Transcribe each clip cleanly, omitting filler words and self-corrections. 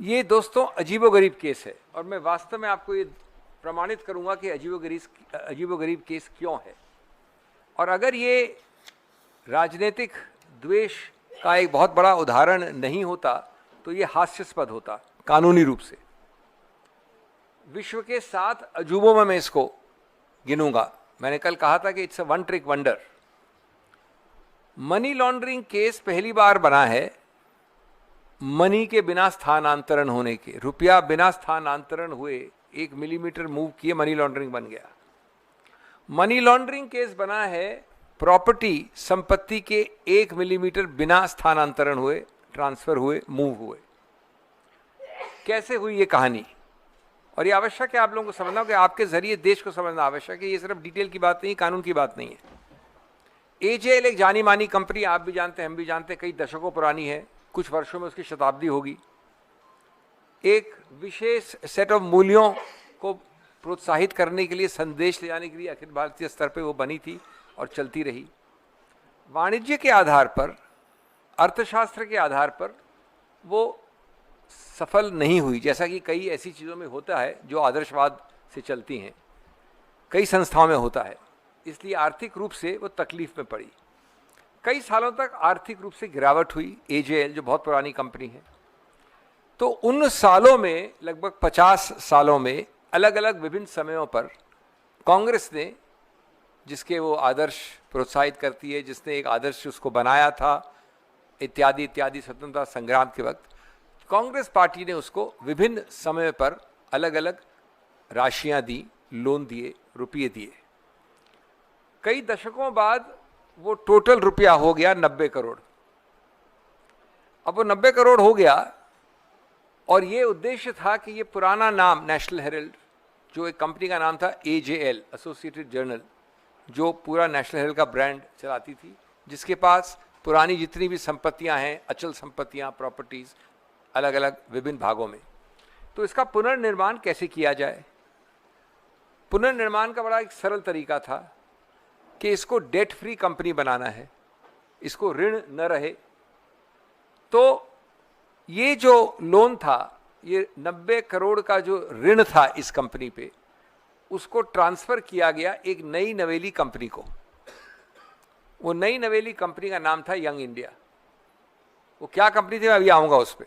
ये दोस्तों अजीबोगरीब केस है और मैं वास्तव में आपको ये प्रमाणित करूंगा कि अजीबोगरीब केस क्यों है। और अगर ये राजनीतिक द्वेष का एक बहुत बड़ा उदाहरण नहीं होता तो ये हास्यास्पद होता कानूनी रूप से। विश्व के 7 अजूबों में मैं इसको गिनूंगा। मैंने कल कहा था कि it's a one trick wonder. Money laundering case पहली बार बना है मनी के बिना स्थानांतरण होने के। रुपया बिना स्थानांतरण हुए 1 मिलीमीटर मूव किए मनी लॉन्ड्रिंग बन गया। मनी लॉन्ड्रिंग केस बना है प्रॉपर्टी संपत्ति के 1 मिलीमीटर बिना स्थानांतरण हुए, ट्रांसफर हुए, मूव हुए। कैसे हुई ये कहानी? और ये आवश्यक है आप लोगों को समझना कि आपके जरिए देश को समझना आवश्यक है। ये सिर्फ डिटेल की बात नहीं, कानून की बात नहीं है। एजेएल एक जानी मानी कंपनी, आप भी जानते हैं, हम भी जानते हैं, कई दशकों पुरानी है, कुछ वर्षों में उसकी शताब्दी होगी। एक विशेष सेट ऑफ मूल्यों को प्रोत्साहित करने के लिए, संदेश ले जाने के लिए अखिल भारतीय स्तर पे वो बनी थी और चलती रही। वाणिज्य के आधार पर, अर्थशास्त्र के आधार पर वो सफल नहीं हुई, जैसा कि कई ऐसी चीज़ों में होता है जो आदर्शवाद से चलती हैं, कई संस्थाओं में होता है। इसलिए आर्थिक रूप से वो तकलीफ में पड़ी। कई सालों तक आर्थिक रूप से गिरावट हुई। एजेएल जो बहुत पुरानी कंपनी है, तो उन सालों में, लगभग 50 सालों में, अलग अलग विभिन्न समयों पर कांग्रेस ने, जिसके वो आदर्श प्रोत्साहित करती है, जिसने एक आदर्श उसको बनाया था इत्यादि इत्यादि, स्वतंत्रता संग्राम के वक्त कांग्रेस पार्टी ने उसको विभिन्न समय पर अलग अलग राशियां दी, लोन दिए, रुपये दिए। कई दशकों बाद वो टोटल रुपया हो गया 90 करोड़। अब वो 90 करोड़ हो गया और ये उद्देश्य था कि ये पुराना नाम नेशनल हेरल्ड, जो एक कंपनी का नाम था एजेएल, एसोसिएटेड जर्नल, जो पूरा नेशनल हेरल्ड का ब्रांड चलाती थी, जिसके पास पुरानी जितनी भी संपत्तियां हैं, अचल संपत्तियां, प्रॉपर्टीज, अलग अलग विभिन्न भागों में, तो इसका पुनर्निर्माण कैसे किया जाए। पुनर्निर्माण का बड़ा एक सरल तरीका था कि इसको डेट फ्री कंपनी बनाना है, इसको ऋण न रहे। तो ये जो लोन था, ये 90 करोड़ का जो ऋण था इस कंपनी पे, उसको ट्रांसफर किया गया एक नई नवेली कंपनी को। वो नई नवेली कंपनी का नाम था यंग इंडिया। वो क्या कंपनी थी मैं अभी आऊंगा उस पर।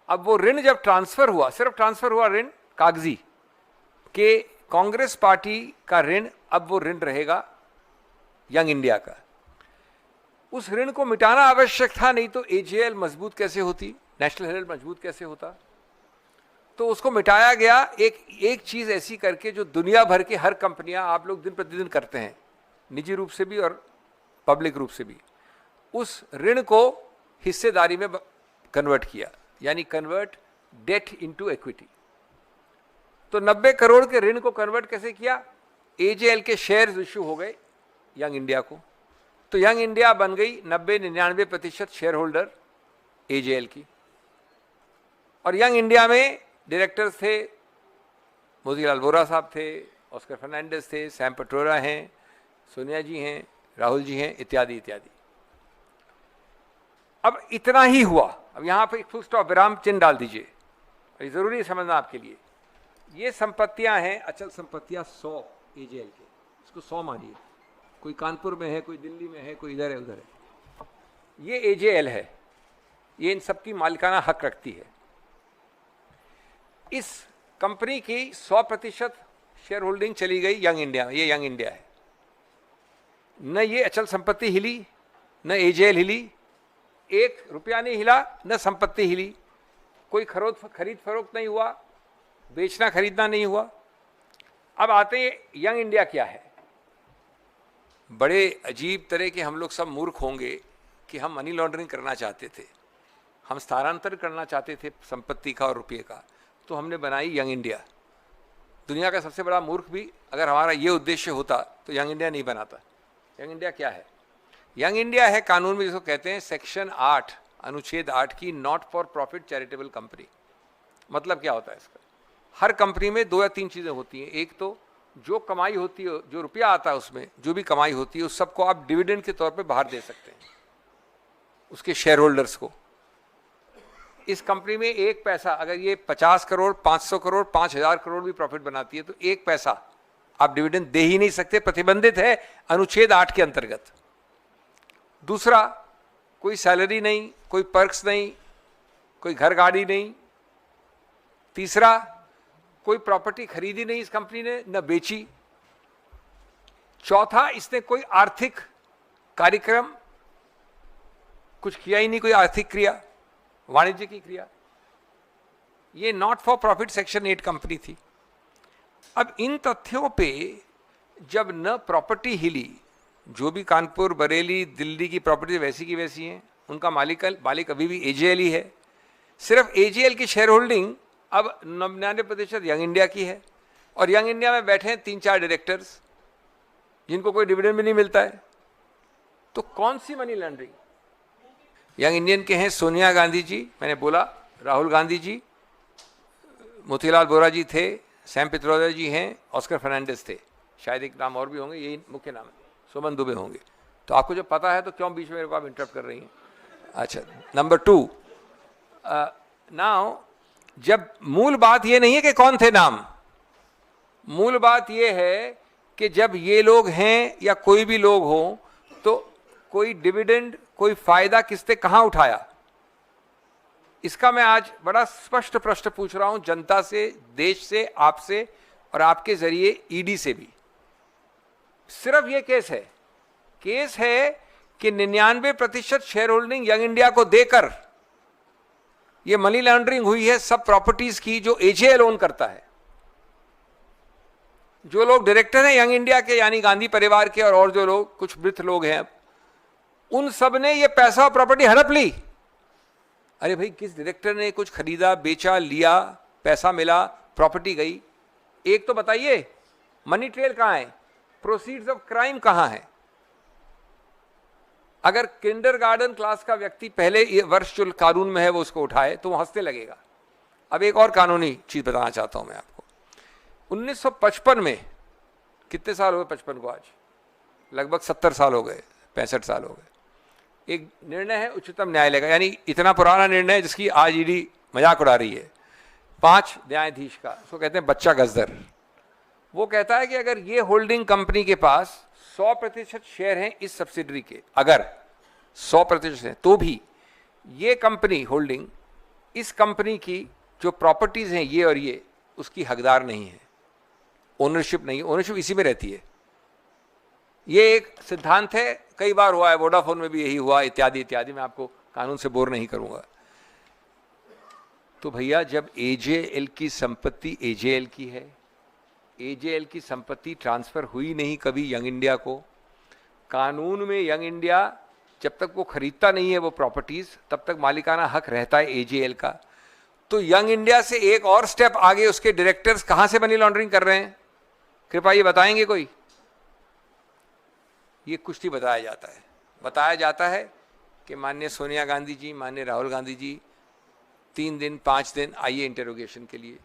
अब वो ऋण जब ट्रांसफर हुआ, सिर्फ ट्रांसफर हुआ ऋण कागजी के, कांग्रेस पार्टी का ऋण, अब वो ऋण रहेगा यंग इंडिया का। उस ऋण को मिटाना आवश्यक था, नहीं तो एजेएल मजबूत कैसे होती, नेशनल हेरल्ड मजबूत कैसे होता। तो उसको मिटाया गया एक चीज ऐसी करके जो दुनिया भर के हर कंपनियां, आप लोग दिन प्रतिदिन करते हैं, निजी रूप से भी और पब्लिक रूप से भी। उस ऋण को हिस्सेदारी में कन्वर्ट किया, यानी कन्वर्ट डेट इनटू इक्विटी। तो 90 करोड़ के ऋण को कन्वर्ट कैसे किया? एजेएल के शेयर्स इश्यू हो गए यंग इंडिया को, तो यंग इंडिया बन गई 90-99% शेयर होल्डर एजेएल की। और यंग इंडिया में डायरेक्टर्स थे, मोतीलाल वोरा साहब थे, ऑस्कर फर्नांडिस थे, सैम पिट्रोडा हैं, सोनिया जी हैं, राहुल जी हैं, इत्यादि इत्यादि। अब इतना ही हुआ। अब यहां पर एक फुल स्टॉप, विराम चिन्ह डाल दीजिए, ये जरूरी समझना आपके लिए। ये संपत्तियां हैं, अचल संपत्तियां 100 एजेएल के, इसको 100 मानिए। कोई कानपुर में है, कोई दिल्ली में है, कोई इधर है, उधर है। ये एजेएल है, ये इन सबकी मालिकाना हक रखती है। इस कंपनी की 100% शेयर होल्डिंग चली गई यंग इंडिया में। ये यंग इंडिया है। न ये अचल संपत्ति हिली, न एजेएल हिली, 1 रुपया नहीं हिला, न संपत्ति हिली, कोई खरीद फरोख्त नहीं हुआ, बेचना खरीदना नहीं हुआ। अब आते हैं यंग इंडिया क्या है। बड़े अजीब तरह के हम लोग सब मूर्ख होंगे कि हम मनी लॉन्ड्रिंग करना चाहते थे, हम स्थानांतरण करना चाहते थे संपत्ति का और रुपये का, तो हमने बनाई यंग इंडिया। दुनिया का सबसे बड़ा मूर्ख भी अगर हमारा ये उद्देश्य होता तो यंग इंडिया नहीं बनाता। यंग इंडिया क्या है? यंग इंडिया है कानून में जिसको कहते हैं सेक्शन 8 अनुच्छेद 8 की not for profit charitable company. मतलब क्या होता है इसका? हर कंपनी में 2 या 3 चीज़ें होती हैं। एक तो जो कमाई होती है, जो रुपया आता है उसमें जो भी कमाई होती है, उस सबको आप डिविडेंड के तौर पे बाहर दे सकते हैं उसके शेयर होल्डर्स को। इस कंपनी में एक पैसा, अगर ये 50 करोड़, 500 करोड़, 5,000 करोड़ भी प्रॉफिट बनाती है तो एक पैसा आप डिविडेंड दे ही नहीं सकते, प्रतिबंधित है अनुच्छेद 8 के अंतर्गत। दूसरा, कोई सैलरी नहीं, कोई पर्क्स नहीं, कोई घर गाड़ी नहीं। तीसरा, कोई प्रॉपर्टी खरीदी नहीं इस कंपनी ने, न बेची। चौथा, इसने कोई आर्थिक कार्यक्रम कुछ किया ही नहीं, कोई आर्थिक क्रिया, वाणिज्य की क्रिया। ये not for profit section 8 company थी। अब इन तथ्यों पे जब न प्रॉपर्टी हिली, जो भी कानपुर, बरेली, दिल्ली की प्रॉपर्टी वैसी की वैसी हैं, उनका मालिक अभी भी एजेएल ही है। सिर्फ एजेएल की शेयर होल्डिंग अब 99% यंग इंडिया की है, और यंग इंडिया में बैठे हैं 3-4 डायरेक्टर्स जिनको कोई डिविडेंड भी नहीं मिलता है। तो कौन सी मनी लॉन्ड्रिंग? यंग इंडियन के हैं सोनिया गांधी जी, मैंने बोला, राहुल गांधी जी, मोतीलाल वोरा जी थे, सैम पित्रोदा जी हैं, ऑस्कर फर्नांडिस थे, शायद एक नाम और भी होंगे, यही मुख्य नाम है, सुमन दुबे होंगे। तो आपको जब पता है तो क्यों बीच में मेरे को आप इंटरप्ट कर रही हैं? अच्छा, नंबर 2, नाउ जब मूल बात ये नहीं है कि कौन थे नाम, मूल बात ये है कि जब ये लोग हैं या कोई भी लोग हो तो कोई डिविडेंड, कोई फायदा किसने कहां उठाया, इसका मैं आज बड़ा स्पष्ट प्रश्न पूछ रहा हूं जनता से, देश से, आपसे, और आपके जरिए ईडी से भी। सिर्फ ये केस है कि 99% शेयर होल्डिंग यंग इंडिया को देकर ये मनी लॉन्ड्रिंग हुई है सब प्रॉपर्टीज की जो एजेएल ओन करता है। जो लोग डायरेक्टर हैं यंग इंडिया के, यानी गांधी परिवार के, और जो लोग, कुछ वृद्ध लोग हैं, उन सब ने ये पैसा और प्रॉपर्टी हड़प ली। अरे भाई, किस डायरेक्टर ने कुछ खरीदा, बेचा, लिया, पैसा मिला, प्रॉपर्टी गई? एक तो बताइए, मनी ट्रेल कहां है, प्रोसीड्स ऑफ क्राइम कहां है? अगर किंडरगार्टन क्लास का व्यक्ति पहले वर्ष जो कानून में है वो उसको उठाए तो वो हंसने लगेगा। अब एक और कानूनी चीज बताना चाहता हूं मैं आपको। 1955 में, कितने साल हो गए 55 को आज? लगभग 70 साल हो गए, 65 साल हो गए। एक निर्णय है उच्चतम न्यायालय का, यानी इतना पुराना निर्णय जिसकी आज ईडी मजाक उड़ा रही है, 5 न्यायाधीश का, उसको कहते हैं बच्चा गजदर। वो कहता है कि अगर ये होल्डिंग कंपनी के पास 100% शेयर हैं इस सब्सिडरी के, अगर 100% हैं, तो भी ये कंपनी होल्डिंग, इस कंपनी की जो प्रॉपर्टीज हैं ये और ये, उसकी हकदार नहीं है, ओनरशिप नहीं, ओनरशिप इसी में रहती है। ये एक सिद्धांत है, कई बार हुआ है, वोडाफोन में भी यही हुआ, इत्यादि इत्यादि। मैं आपको कानून से बोर नहीं करूंगा। तो भैया, जब एजेएल की संपत्ति एजेएल की है, एजेएल की संपत्ति ट्रांसफर हुई नहीं कभी यंग इंडिया को, कानून में यंग इंडिया जब तक वो खरीदता नहीं है वो प्रॉपर्टीज, तब तक मालिकाना हक रहता है एजेएल का। तो यंग इंडिया से एक और स्टेप आगे उसके डायरेक्टर्स कहां से मनी लॉन्ड्रिंग कर रहे हैं? कृपया ये बताएंगे कोई? ये कुछ नहीं बताया जाता है कि माननीय सोनिया गांधी जी, माननीय राहुल गांधी जी 3 दिन 5 दिन आइए इंटरोगेशन के लिए।